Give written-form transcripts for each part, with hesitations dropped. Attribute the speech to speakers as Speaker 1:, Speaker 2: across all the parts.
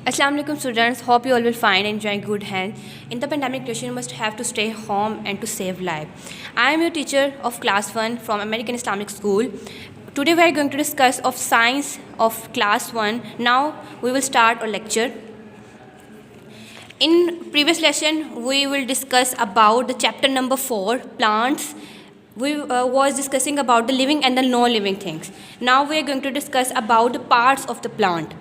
Speaker 1: Assalamu alaikum students, hope you all will find and enjoy good health. In the pandemic situation, you must have to stay home and to save life. I am your teacher of class 1 from American Islamic School. Today we are going to discuss of science of class 1. Now we will start our lecture. In previous lesson, we will discuss about the chapter number 4, plants. We was discussing about the living and the non-living things. Now we are going to discuss about the parts of the plant.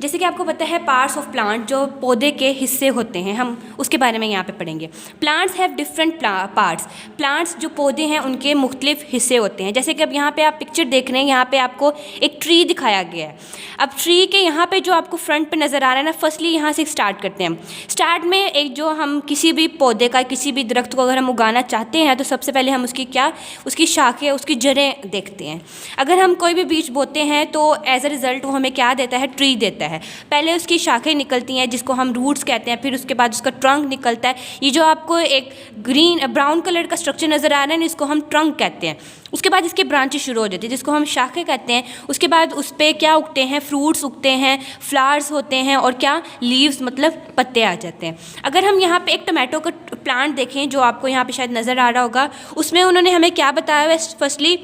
Speaker 1: जैसे कि आपको पता है parts of plant जो पौधे के हिस्से होते हैं, हम उसके बारे में यहाँ पे पढ़ेंगे. Plants have different parts. Plants जो पौधे हैं उनके मुख्तलिफ हिस्से होते हैं. जैसे कि अब यहाँ पे आप पिक्चर देख रहे हैं, यहाँ पे आपको एक ट्री दिखाया गया है. अब ट्री के यहाँ पे जो आपको फ्रंट पे नज़र आ रहा है ना, फर्स्टली यहाँ से स्टार्ट करते हैं. स्टार्ट में एक जो हम किसी भी पौधे का, किसी भी दरख्त को अगर हम उगाना चाहते हैं तो सबसे पहले हम उसकी शाखें, उसकी जड़ें देखते हैं. अगर हम कोई भी बीज बोते हैं तो एज अ रिज़ल्ट वो हमें क्या देता है, ट्री देता है. पहले उसकी शाखें निकलती हैं जिसको हम रूट्स कहते हैं, फिर उसके बाद उसका ट्रंक निकलता है. ये जो आपको एक ब्राउन कलर का स्ट्रक्चर नज़र आ रहा है ना, इसको हम ट्रंक कहते हैं. उसके बाद इसके ब्रांचेस शुरू हो जाती है जिसको हम शाखें कहते हैं. उसके बाद उस पर क्या उगते हैं, फ्रूट्स उगते हैं, फ्लावर्स होते हैं और क्या, लीव्स मतलब पत्ते आ जाते हैं. अगर हम यहाँ पे एक टमाटो का प्लांट देखें जो आपको यहाँ पे शायद नज़र आ रहा होगा, उसमें उन्होंने हमें क्या बताया है, फर्स्टली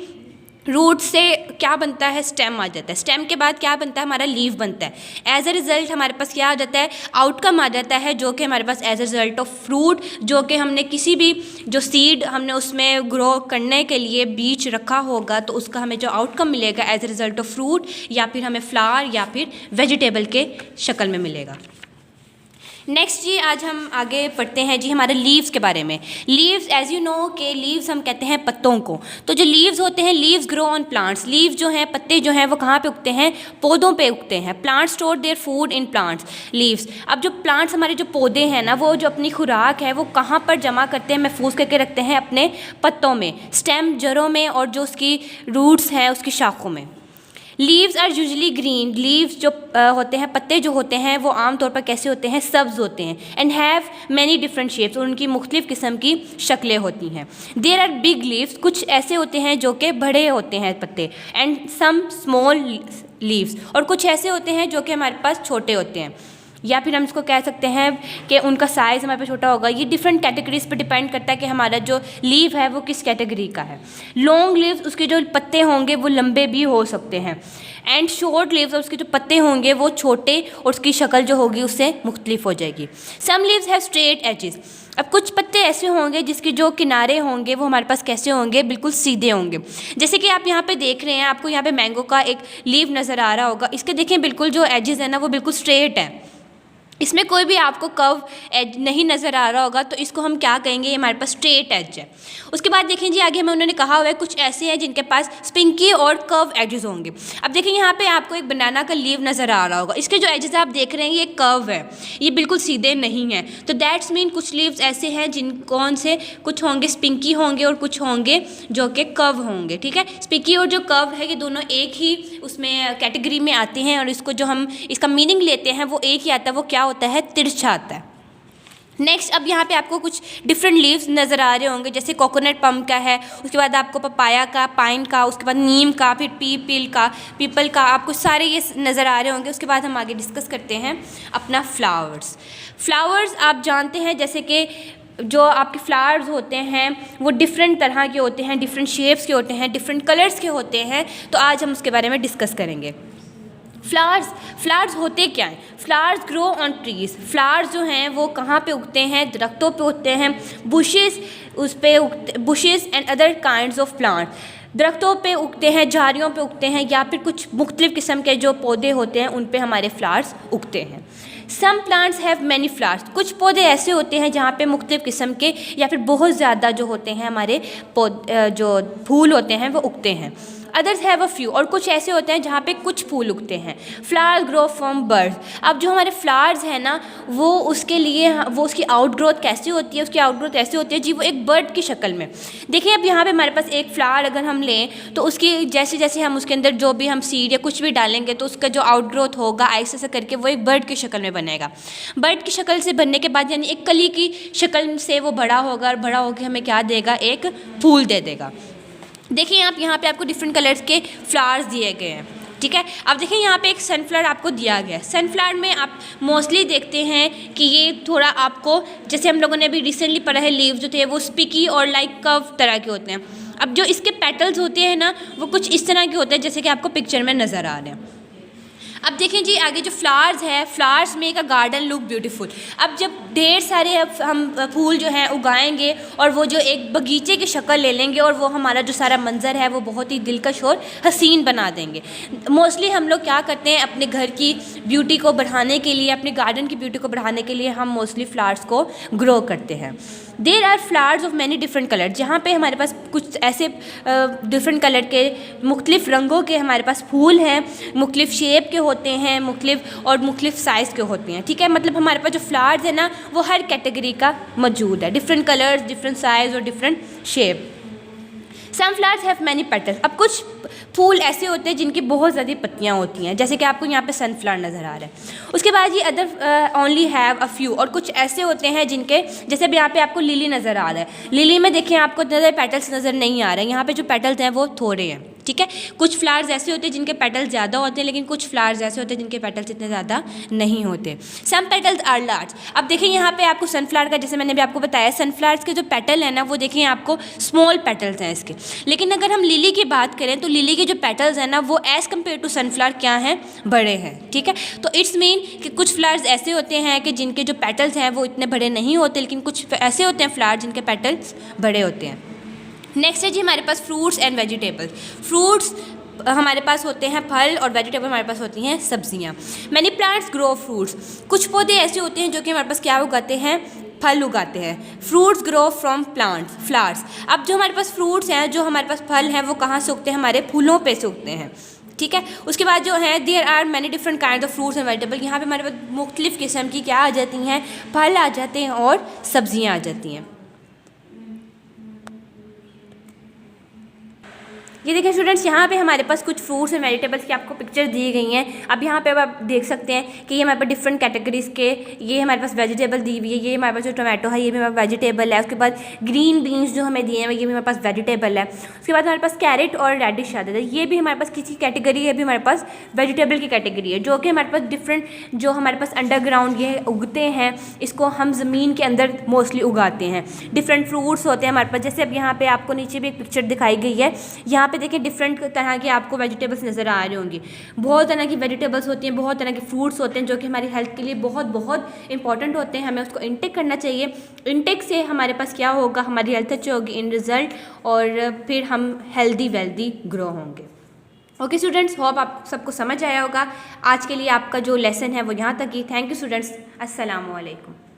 Speaker 1: रूट से क्या बनता है, स्टेम आ जाता है. स्टेम के बाद क्या बनता है, हमारा लीव बनता है. एज अ रिज़ल्ट हमारे पास क्या आ जाता है, आउटकम आ जाता है जो कि हमारे पास as a result of fruit, जो कि हमने किसी भी जो सीड हमने उसमें ग्रो करने के लिए बीज रखा होगा तो उसका हमें जो आउटकम मिलेगा as a result of fruit, या फिर हमें फ्लावर या फिर वेजिटेबल के शक्ल में मिलेगा. नेक्स्ट जी, आज हम आगे पढ़ते हैं जी हमारे लीव्स के बारे में. लीव्स एज यू नो के लीव्स हम कहते हैं पत्तों को. तो जो लीव्स होते हैं, leaves grow on plants. Leaves जो हैं, पत्ते जो हैं, वो कहाँ पे उगते हैं, पौधों पे उगते हैं. Plants store their food in plants leaves. अब जो प्लांट्स हमारे जो पौधे हैं ना, वो जो अपनी खुराक है वो कहाँ पर जमा करते हैं, महफूज करके रखते हैं अपने पत्तों में, स्टेम जड़ों में, और जो उसकी रूट्स हैं उसकी शाखों में. Leaves are usually green. Leaves जो होते हैं, पत्ते जो होते हैं, वो आमतौर पर कैसे होते हैं, सब्ज़ होते हैं. And have many different shapes, और उनकी मुख्तलिफ़ किस्म की शक्लें होती हैं. देयर आर बिग लीव्स, कुछ ऐसे होते हैं जो कि बड़े होते हैं पत्ते. एंड सम स्मॉल लीव्स, और कुछ ऐसे होते हैं जो कि हमारे पास छोटे होते हैं, या फिर हम इसको कह सकते हैं कि उनका साइज़ हमारे पास छोटा होगा. ये डिफरेंट कैटेगरीज पे डिपेंड करता है कि हमारा जो लीव है वो किस कैटेगरी का है. लॉन्ग लीव्स, उसके जो पत्ते होंगे वो लंबे भी हो सकते हैं. एंड शॉर्ट लीव्स, और उसके जो पत्ते होंगे वो छोटे, और उसकी शक्ल जो होगी उससे मुख्तलिफ हो जाएगी. Some leaves have straight edges. अब कुछ पत्ते ऐसे होंगे जिसके जो किनारे होंगे वो हमारे पास कैसे होंगे, बिल्कुल सीधे होंगे. जैसे कि आप यहाँ पे देख रहे हैं, आपको यहाँ पे मैंगो का एक लीव नज़र आ रहा होगा. इसके देखें बिल्कुल जो एजेस है ना वो बिल्कुल स्ट्रेट है, इसमें कोई भी आपको कर्व एज नहीं नज़र आ रहा होगा, तो इसको हम क्या कहेंगे, ये हमारे पास स्ट्रेट एज है. उसके बाद देखें जी, आगे हमें उन्होंने कहा हुआ है कुछ ऐसे हैं जिनके पास स्पिंकी और कर्व एजेस होंगे. अब देखें यहाँ पे आपको एक बनाना का लीव नज़र आ रहा होगा. इसके जो एजेस आप देख रहे हैं ये कर्व है, ये बिल्कुल सीधे नहीं है. तो दैट्स मीन कुछ लीव्स ऐसे हैं जिन कौन से, कुछ होंगे स्पिंकी होंगे और कुछ होंगे जो कि कर्व होंगे. ठीक है, स्पिंकी और जो कर्व है ये दोनों एक ही उसमें कैटेगरी में आते हैं, और इसको जो हम इसका मीनिंग लेते हैं वो एक ही आता है, वो क्या होता है, तिरछा आता है. नेक्स्ट, अब यहाँ पे आपको कुछ डिफरेंट लीव्स नज़र आ रहे होंगे, जैसे कोकोनट पम का है, उसके बाद आपको पपाया का, पाइन का, उसके बाद नीम का, फिर पीपल का, आपको सारे ये नज़र आ रहे होंगे. उसके बाद हम आगे डिस्कस करते हैं अपना फ्लावर्स. आप जानते हैं जैसे कि जो आपके फ्लावर्स होते हैं वो डिफरेंट तरह के होते हैं, डिफरेंट शेप्स के होते हैं, डिफरेंट कलर्स के होते हैं. तो आज हम उसके बारे में डिस्कस करेंगे. फ्लावर्स होते क्या हैं. Flowers grow on trees. Flowers जो हैं वो कहाँ पे उगते हैं, दरख्तों पे उगते हैं. Bushes and other kinds of plant, दरख्तों पे उगते हैं, झाड़ियों पे उगते हैं, या फिर कुछ मुख्तलिफ़ किस्म के जो पौधे होते हैं उन पे हमारे फ्लावर्स उगते हैं. Some plants have many flowers. कुछ पौधे ऐसे होते हैं जहाँ पे मुख्तलिफ़ किस्म के या फिर बहुत ज़्यादा जो होते हैं हमारे जो फूल होते हैं वो उगते हैं. अदर्स हैव अ फ्यू, और कुछ ऐसे होते हैं जहाँ पे कुछ फूल उगते हैं. Flowers grow from birds. अब जो हमारे फ्लावर्स हैं ना, वो उसके लिए वो उसकी आउट ग्रोथ कैसी होती है, उसकी आउट ग्रोथ ऐसी होती है जी, वो एक बर्ड की शक्ल में. देखिए अब यहाँ पे हमारे पास एक फ्लावर अगर हम लें तो उसकी जैसे जैसे हम उसके अंदर जो भी हम सीड या कुछ भी डालेंगे तो उसका जो आउट ग्रोथ होगा ऐसे ऐसे करके वो एक बर्ड की शक्ल में बनेगा. बर्ड की शक्ल से बनने के बाद यानी एक कली की शक्ल से वो बड़ा होगा, और बड़ा होकर हमें क्या देगा, एक फूल दे देगा. देखिए आप यहाँ पे आपको डिफरेंट कलर्स के फ्लावर्स दिए गए हैं. ठीक है। अब देखिए यहाँ पे एक सनफ्लावर आपको दिया गया है। सनफ्लावर में आप मोस्टली देखते हैं कि ये थोड़ा आपको, जैसे हम लोगों ने अभी रिसेंटली पढ़ा है, लीव्स जो थे वो स्पिकी और लाइक कर्व तरह के होते हैं। अब जो इसके पेटल्स होते हैं ना, वो कुछ इस तरह के होते हैं जैसे कि आपको पिक्चर में नज़र आ रहे हैं। अब देखें जी आगे जो फ्लावर्स है, flowers make a garden look beautiful. अब जब ढेर सारे हम फूल जो हैं उगाएंगे और वो जो एक बगीचे की शक्ल ले लेंगे और वो हमारा जो सारा मंज़र है वो बहुत ही दिलकश और हसीन बना देंगे। मोस्टली हम लोग क्या करते हैं, अपने घर की ब्यूटी को बढ़ाने के लिए, अपने गार्डन की ब्यूटी को बढ़ाने के लिए हम मोस्टली फ्लावर्स को ग्रो करते हैं। There are flowers of many different colour, जहाँ पे हमारे पास कुछ ऐसे डिफरेंट कलर के मुख्तलिफ रंगों के हमारे पास फूल हैं, मुख्तलिफ शेप के होते हैं, मुख्तलिफ और मुख्तलिफ साइज़ के होते हैं। ठीक है, मतलब हमारे पास जो फ्लावर्स है ना वो हर कैटेगरी का मौजूद है, डिफरेंट कलर्स, डिफरेंट साइज़ और different shape. Some flowers have many petals. अब कुछ फूल ऐसे होते हैं जिनकी बहुत ज़्यादा पत्तियाँ होती हैं, जैसे कि आपको यहाँ पे सनफ्लावर नज़र आ रहा है। उसके बाद ये other only have a few, और कुछ ऐसे होते हैं जिनके, जैसे अब यहाँ पे आपको लिली नज़र आ रहा है। लिली में देखिए आपको ज़्यादा पेटल्स नज़र नहीं आ रहे हैं, यहाँ पे जो पेटल्स हैं वो थोड़े हैं। ठीक है, कुछ फ्लावर्स ऐसे होते हैं जिनके पेटल्स ज़्यादा होते हैं, लेकिन कुछ फ्लावर्स ऐसे होते हैं जिनके पेटल्स इतने ज़्यादा नहीं होते। सम पेटल्स आर लार्ज। अब देखिए यहाँ पे आपको सनफ्लावर का, जैसे मैंने भी आपको बताया, सनफ्लावर्स के जो पेटल है ना वो देखिए आपको स्मॉल पेटल्स हैं इसके। लेकिन अगर हम लिली की बात करें तो लिली के जो पेटल्स हैं ना वो एज़ कम्पेयर टू सनफ्लावर क्या हैं, बड़े हैं। ठीक है, तो इट्स मीन कि कुछ फ्लावर्स ऐसे होते हैं कि जिनके जो पेटल्स हैं वो इतने बड़े नहीं होते, लेकिन कुछ ऐसे होते हैं फ्लावर जिनके पेटल्स बड़े होते हैं। नेक्स्ट है जी हमारे पास फ्रूट्स एंड वेजिटेबल्स। फ्रूट्स हमारे पास होते हैं फल, और वेजिटेबल हमारे पास होती हैं सब्जियां। Many plants grow fruits. कुछ पौधे ऐसे होते हैं जो कि हमारे पास क्या उगाते हैं, फल उगाते हैं। Fruits grow from plants flowers. अब जो हमारे पास फ्रूट्स हैं, जो हमारे पास फल हैं, वो कहाँ से उगते हैं, हमारे फूलों पे से उगते हैं। ठीक है, उसके बाद जो है there are many different kind of fruits and vegetable. यहाँ पे हमारे पास मुख्तलिफ किस्म की क्या आ जाती हैं, फल आ जाते हैं और सब्जियाँ आ जाती हैं। ये देखिए स्टूडेंट्स, यहाँ पे हमारे पास कुछ फ्रूट्स एंड वेजिटेबल्स की आपको पिक्चर दी गई हैं। अब यहाँ पे अब आप देख सकते हैं कि ये हमारे पास डिफरेंट कैटेगरीज़ के, ये हमारे पास वेजिटेबल दी हुई है, ये हमारे पास जो टोमेटो है ये भी हमारे पास वेजिटेबल है। उसके बाद ग्रीन बीन्स जो हमें दिए हैं ये भी हमारे पास वेजिटेबल है। उसके बाद हमारे पास कैरेट और रेडिश आता है, ये भी हमारे पास किसी कैटेगरी है, भी हमारे पास वेजिटेबल की कैटेगरी है, जो कि हमारे पास डिफरेंट, जो हमारे पास अंडरग्राउंड ये उगते हैं, इसको हम ज़मीन के अंदर मोस्टली उगाते हैं। डिफरेंट फ्रूट्स होते हैं हमारे पास, जैसे अब यहाँ पे आपको नीचे भी एक पिक्चर दिखाई गई है, यहाँ पे देखिए डिफरेंट तरह के आपको वेजिटेबल्स नज़र आ रहे होंगे। बहुत तरह की वेजिटेबल्स होती हैं, बहुत तरह के फ्रूट्स होते हैं जो कि हमारी हेल्थ के लिए बहुत बहुत इंपॉर्टेंट होते हैं, हमें उसको इंटेक करना चाहिए। इंटेक से हमारे पास क्या होगा, हमारी हेल्थ अच्छी होगी इन रिज़ल्ट, और फिर हम हेल्दी वेल्दी ग्रो होंगे। ओके स्टूडेंट्स, होप आप सबको समझ आया होगा। आज के लिए आपका जो लेसन है वो यहाँ तक ही। थैंक यू स्टूडेंट्स, अस्सलाम वालेकुम।